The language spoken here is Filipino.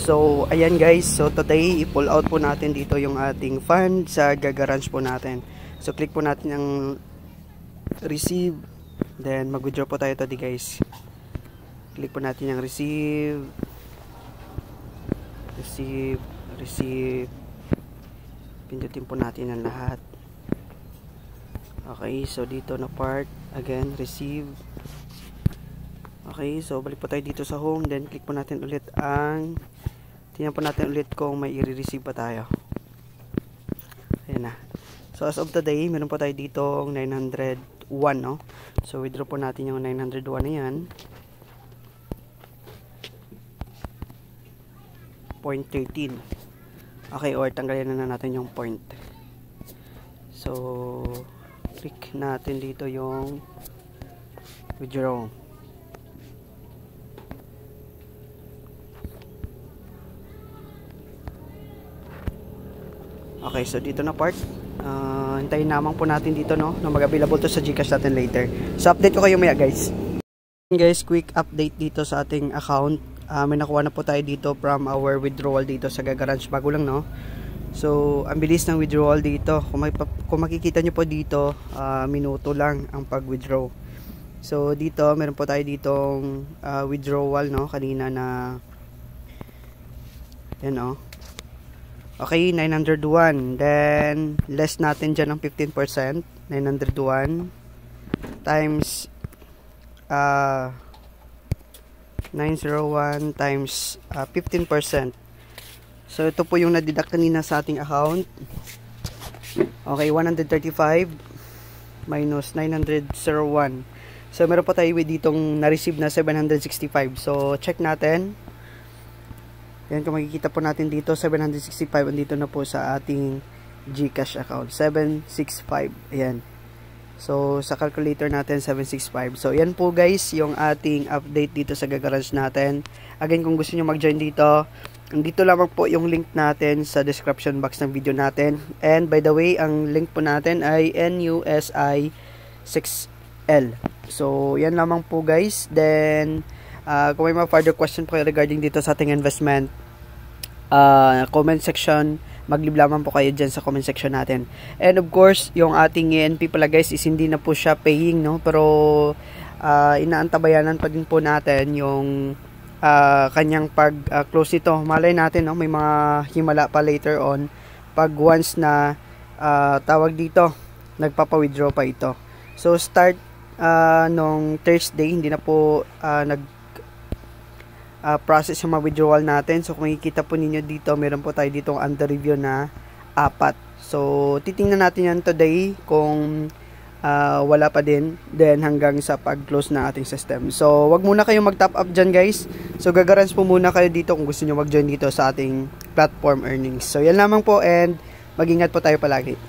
So, ayan guys. So, today, i-pull out po natin dito yung ating fund sa Gagarage po natin. So, click po natin yung receive. Then, mag-withdraw po tayo today guys. Click po natin yung receive. Receive. Pindutin po natin ang lahat. Okay, so dito na part. Again, receive. Okay, so balik po tayo dito sa home. Then, click po natin ulit ang tingnan po natin ulit kung may i-receive pa tayo. Ayan na. So, as of today, meron po tayo dito 901, no? So, withdraw po natin yung 901 na yan. 0.13. Okay, or tanggalin na natin yung point. So, click natin dito yung withdraw. Okay, so dito na part. Hintayin naman po natin dito, no, na mag-available to sa GCash natin later. So, update ko kayo maya, guys. Guys, quick update dito sa ating account. May nakuha na po tayo dito from our withdrawal dito sa Gagarage. Bago lang, no? So, ang bilis ng withdrawal dito. Kung makikita nyo po dito, minuto lang ang pag-withdraw. So, dito, meron po tayo ditong withdrawal, no? Kanina na yan, no? Okay, 901. Then, less natin dyan ng 15%. 901 times 901 times 15%. So, ito po yung nadidak kanina sa ating account. Okay, 135 minus 901. So, meron pa tayo ditong na-receive na 765. So, check natin. Yan, kung makikita po natin dito, 765. Andito na po sa ating GCash account. 765. Ayan. So, sa calculator natin, 765. So, yan po guys, yung ating update dito sa Gagarage natin. Again, kung gusto nyo mag-join dito, dito lamang po yung link natin sa description box ng video natin. And by the way, ang link po natin ay NUSI 6L. So, yan lamang po guys. Then, kung may mga further question po kayo regarding dito sa ating investment, comment section, mag-leave lamang po kayo dyan sa comment section natin. And of course, yung ating ENP pala guys is hindi na po siya paying, no? Pero inaantabayanan pa din po natin yung kanyang pag-close ito. Malay natin, no? May mga himala pa later on pag once na tawag dito, nagpapa-withdraw pa ito. So start nung Thursday, hindi na po process yung mga withdrawal natin. So, kung makikita po ninyo dito, meron po tayo ditong under review na 4. So, titingnan natin yan today kung wala pa din. Then, hanggang sa pag-close na ating system. So, wag muna kayong mag-top up dyan, guys. So, gagarans po muna kayo dito kung gusto nyo mag-join dito sa ating platform earnings. So, yan lamang po and mag-ingat po tayo palagi.